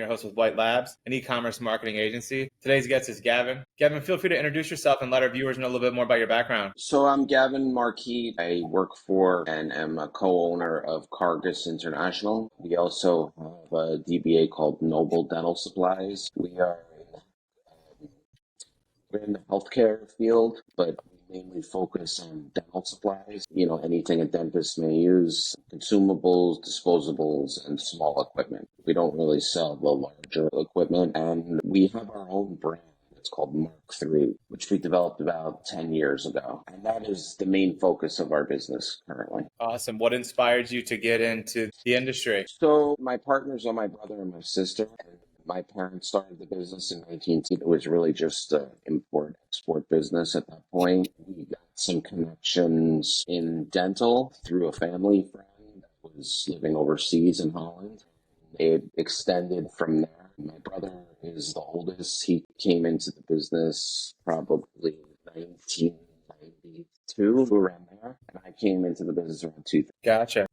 your host with White Labs, an e-commerce marketing agency. Today's guest is Gavin. Gavin, feel free to introduce yourself and let our viewers know a little bit more about your background. So I'm Gavin Markiet. I work for and am a co-owner of Cargus International. We also have a DBA called Noble Dental Supplies. We're in the healthcare field, but we mainly focus on dental supplies. Anything a dentist may use, consumables, disposables, and small equipment. We don't really sell the larger equipment, and we have our own brand. It's called Mark III, which we developed about 10 years ago. And that is the main focus of our business currently. Awesome. What inspired you to get into the industry? So my partners are my brother and my sister. And my parents started the business in 19. It was really just an import-export business at that point. We got some connections in dental through a family friend that was living overseas in Holland. It extended from there. My brother is the oldest. He came into the business probably 1992, around there. And I came into the business around 2000. Gotcha.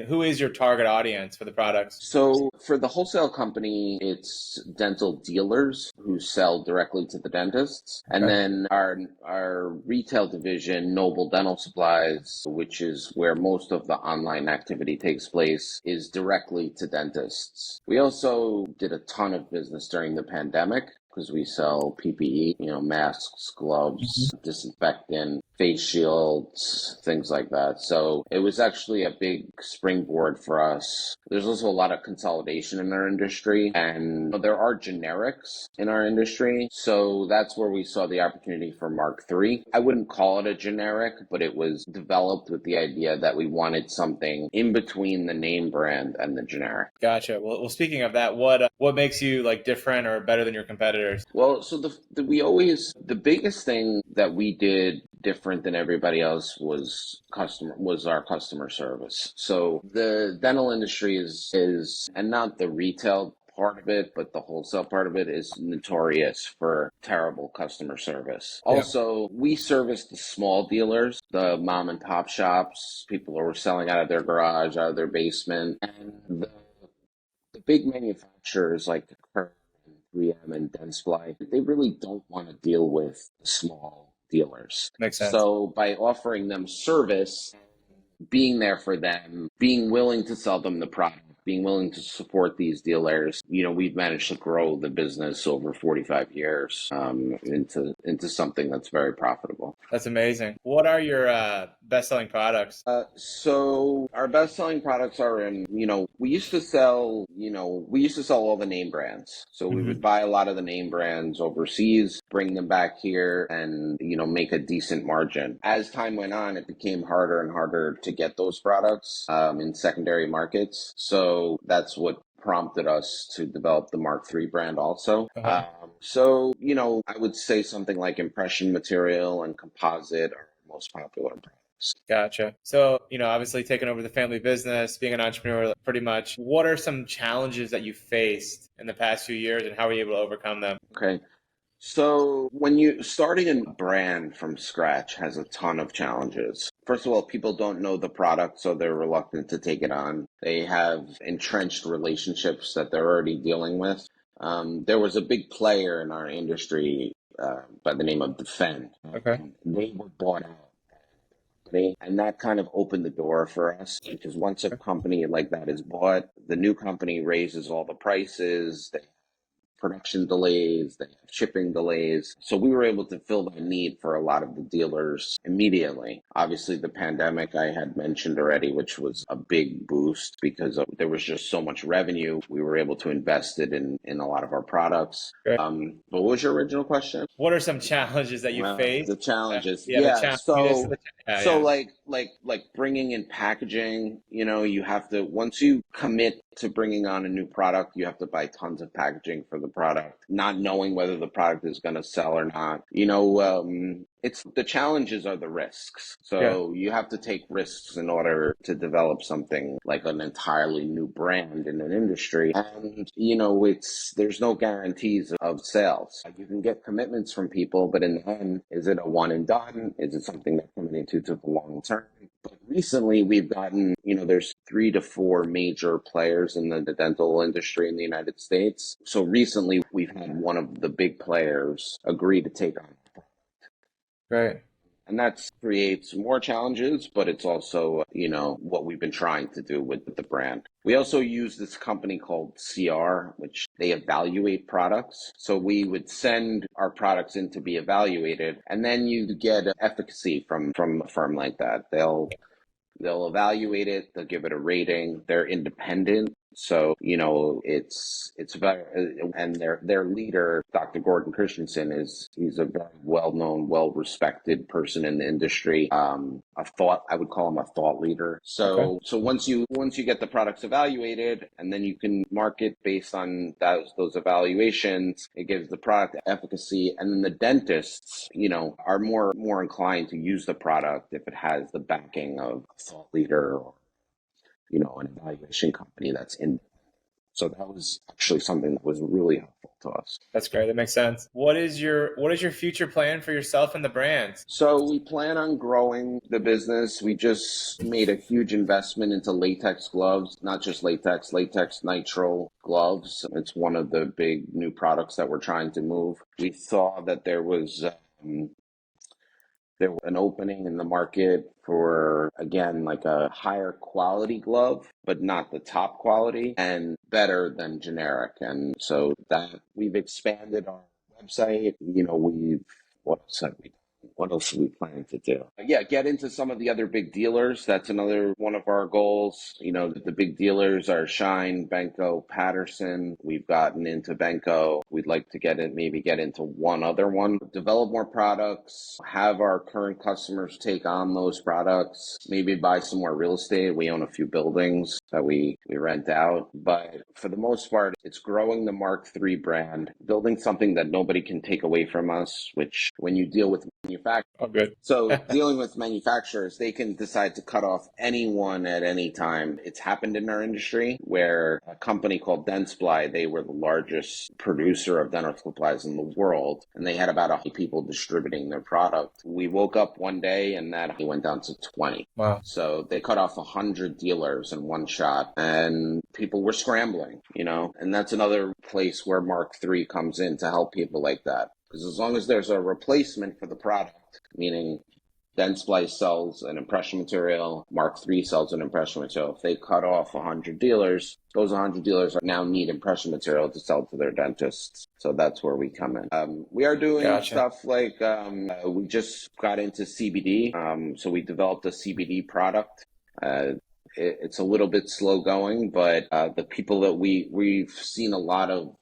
Who is your target audience for the products? So for the wholesale company, it's dental dealers who sell directly to the dentists. And then our retail division, Noble Dental Supplies, which is where most of the online activity takes place, is directly to dentists. We also did a ton of business during the pandemic because we sell PPE, masks, gloves, disinfectant, face shields, things like that. So it was actually a big springboard for us. There's also a lot of consolidation in our industry, and there are generics in our industry. So that's where we saw the opportunity for Mark III. I wouldn't call it a generic, but it was developed with the idea that we wanted something in between the name brand and the generic. Gotcha. Well, speaking of that, what makes you different or better than your competitors? Well, so the biggest thing that we did different than everybody else was our customer service. So the dental industry is and not the retail part of it, but the wholesale part of it is notorious for terrible customer service. Yeah. Also, we service the small dealers, the mom and pop shops, people who are selling out of their garage, out of their basement, and the big manufacturers like Curve, 3M and Dentsply, they really don't want to deal with the small dealers. Makes sense. So by offering them service, being there for them, being willing to sell them the product, being willing to support these dealers, we've managed to grow the business over 45 years into something that's very profitable. That's amazing. What are your best-selling products? So our best-selling products are we used to sell all the name brands. So we would buy a lot of the name brands overseas, bring them back here and, make a decent margin. As time went on, it became harder and harder to get those products in secondary markets. So that's what prompted us to develop the Mark III brand also. I would say something like impression material and composite are the most popular products. Gotcha. So, obviously taking over the family business, being an entrepreneur, pretty much, what are some challenges that you faced in the past few years and how were you able to overcome them? Okay. So starting a brand from scratch has a ton of challenges. First of all, people don't know the product, so they're reluctant to take it on. They have entrenched relationships that they're already dealing with. There was a big player in our industry by the name of Defend. Okay. They were bought out. And that kind of opened the door for us because once a company like that is bought, the new company raises all the prices. They production delays, they have shipping delays. So we were able to fill that need for a lot of the dealers immediately. Obviously, the pandemic I had mentioned already, which was a big boost because there was just so much revenue. We were able to invest it in a lot of our products. Great. But what was your original question? What are some challenges that you faced? The challenges. Like bringing in packaging, you have to, once you commit to bringing on a new product, you have to buy tons of packaging for the product, not knowing whether the product is going to sell or not. It's the challenges are the risks. So you have to take risks in order to develop something like an entirely new brand in an industry. And, there's no guarantees of sales. You can get commitments from people, but in the end, is it a one and done? Is it something that's coming into the long term? But Recently, we've gotten, there's 3 to 4 major players in the dental industry in the United States. So recently, we've had one of the big players agree to take on. Right. And that creates more challenges, but it's also, what we've been trying to do with the brand. We also use this company called CR, which they evaluate products. So we would send our products in to be evaluated, and then you get efficacy from a firm like that. They'll evaluate it. They'll give it a rating. They're independent. So, it's very, and their leader, Dr. Gordon Christensen, he's a very well-known, well-respected person in the industry. I would call him a thought leader. Okay. So once you get the products evaluated, and then you can market based on those evaluations, it gives the product efficacy. And then the dentists, are more inclined to use the product if it has the backing of a thought leader or, an evaluation company that's in. So that was actually something that was really helpful to us. That's great. That makes sense. What is your future plan for yourself and the brand? So we plan on growing the business. We just made a huge investment into latex gloves, not just latex nitrile gloves. It's one of the big new products that we're trying to move. We saw that there was an opening in the market for, again, like a higher quality glove, but not the top quality and better than generic. And so that we've expanded our website. What else have we done? What else are we planning to do? Yeah, get into some of the other big dealers. That's another one of our goals. The big dealers are Shine, Benko, Patterson. We've gotten into Benko. We'd like to get into one other one. Develop more products, have our current customers take on those products, maybe buy some more real estate. We own a few buildings that we rent out. But for the most part, it's growing the Mark III brand, building something that nobody can take away from us, which when you deal with Oh, good. so dealing with manufacturers, they can decide to cut off anyone at any time. It's happened in our industry where a company called Dentsply, they were the largest producer of dental supplies in the world, and they had about 100 people distributing their product. We woke up one day and that went down to 20. Wow. So they cut off 100 dealers in one shot, and people were scrambling, and that's another place where Mark III comes in to help people like that. Because as long as there's a replacement for the product, meaning Dentsply sells an impression material, Mark III sells an impression material. If they cut off 100 dealers, those 100 dealers now need impression material to sell to their dentists. So that's where we come in. We are doing stuff like we just got into CBD. So we developed a CBD product. It's a little bit slow going, but the people that we've seen a lot of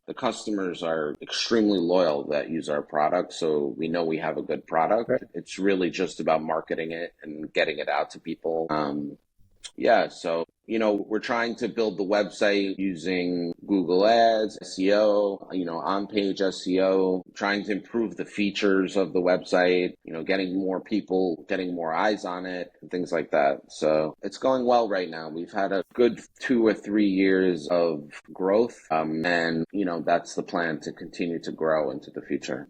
the customers are extremely loyal that use our product, so we know we have a good product. Right. It's really just about marketing it and getting it out to people. So we're trying to build the website using Google Ads, SEO, on-page SEO, trying to improve the features of the website, getting more people, getting more eyes on it, and things like that. So it's going well right now. We've had a good 2 or 3 years of growth, and that's the plan, to continue to grow into the future.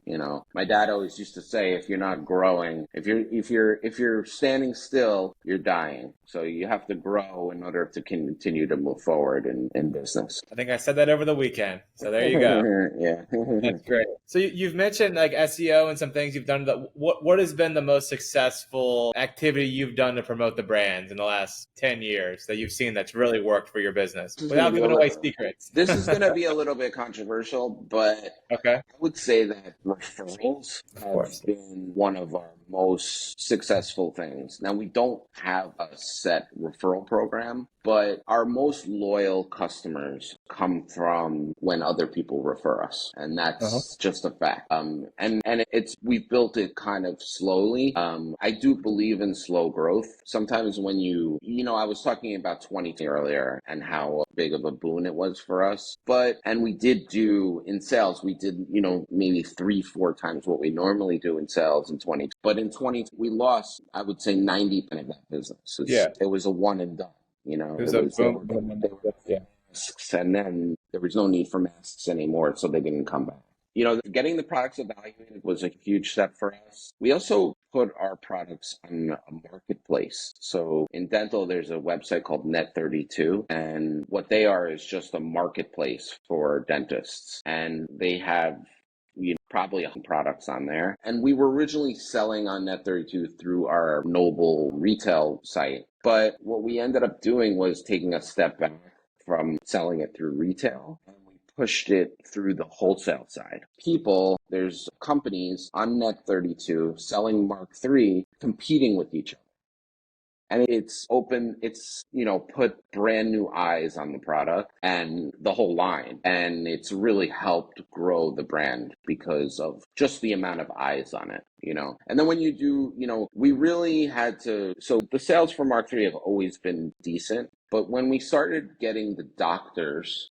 My dad always used to say, if you're not growing, if you're standing still, you're dying. So you have to grow in order to continue to move forward in business. I think I said that over the weekend. So there you go. Yeah. That's great. So you've mentioned like SEO and some things you've done. What has been the most successful activity you've done to promote the brand in the last 10 years that you've seen that's really wored for your business without giving away secrets? This is going to be a little bit controversial, but Okay. I would say that referrals have been one of our most successful things. Now, we don't have a set referral program, but our most loyal customers come from when other people refer us, and that's just a fact. And we've built it kind of slowly. I do believe in slow growth. Sometimes when I was talking about 20 earlier and how big of a boon it was for us, and we did do in sales, we did maybe 3-4 times what we normally do in sales in 20. But in 20, we lost, I would say, 90% of that business. It was a one and done. Boom. And then there was no need for masks anymore, so they didn't come back. Getting the products evaluated was a huge step for us. We also put our products on a marketplace. So in dental, there's a website called Net32, and what they are is just a marketplace for dentists. And they have probably 100 products on there. And we were originally selling on Net32 through our Noble retail site. But what we ended up doing was taking a step back from selling it through retail, and we pushed it through the wholesale side. There's companies on Net32 selling Mark III competing with each other. And put brand new eyes on the product and the whole line. And it's really helped grow the brand because of just the amount of eyes on it. And then when you do, we really had to, so the sales for Mark III have always been decent, but when we started getting the doctors,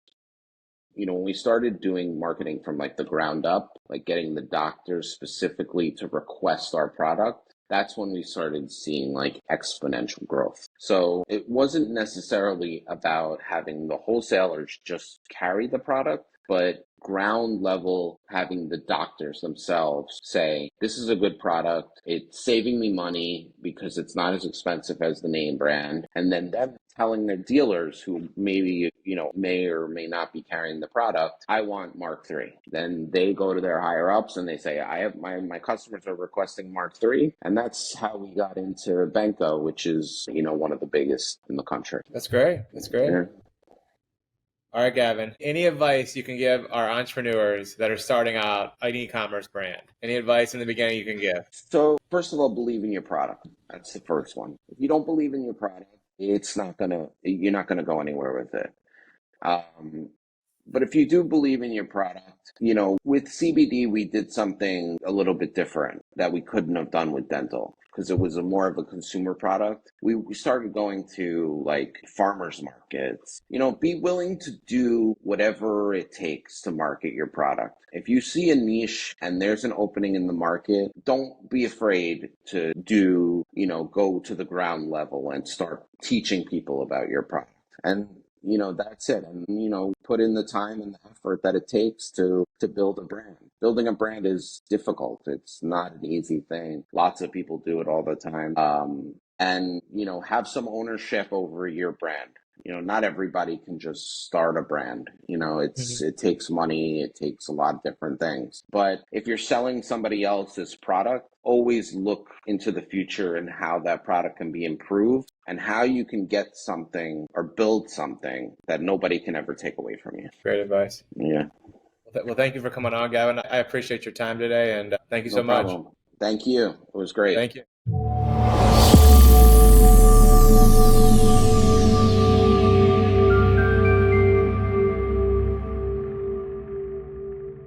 when we started doing marketing from like the ground up, like getting the doctors specifically to request our product, that's when we started seeing like exponential growth. So it wasn't necessarily about having the wholesalers just carry the product, but ground level, having the doctors themselves say, this is a good product, it's saving me money because it's not as expensive as the name brand. And then them telling their dealers who maybe, may or may not be carrying the product, I want Mark III. Then they go to their higher ups and they say, I have my customers are requesting Mark III. And that's how we got into Benko, which is, one of the biggest in the country. That's great. That's great. Yeah. All right, Gavin, any advice you can give our entrepreneurs that are starting out an e-commerce brand? Any advice in the beginning you can give? So first of all, believe in your product. That's the first one. If you don't believe in your product, you're not gonna go anywhere with it. But if you do believe in your product, with CBD, we did something a little bit different that we couldn't have done with dental because it was more of a consumer product. We started going to like farmers markets, be willing to do whatever it takes to market your product. If you see a niche and there's an opening in the market, don't be afraid to go to the ground level and start teaching people about your product. And that's it. And, put in the time and the effort that it takes to build a brand. Building a brand is difficult. It's not an easy thing. Lots of people do it all the time. And, have some ownership over your brand. Not everybody can just start a brand. It takes money. It takes a lot of different things. But if you're selling somebody else's product, always look into the future and how that product can be improved and how you can get something or build something that nobody can ever take away from you. Great advice. Yeah. Well, thank you for coming on, Gavin. I appreciate your time today, and thank you so much. No problem. Thank you. It was great. Thank you.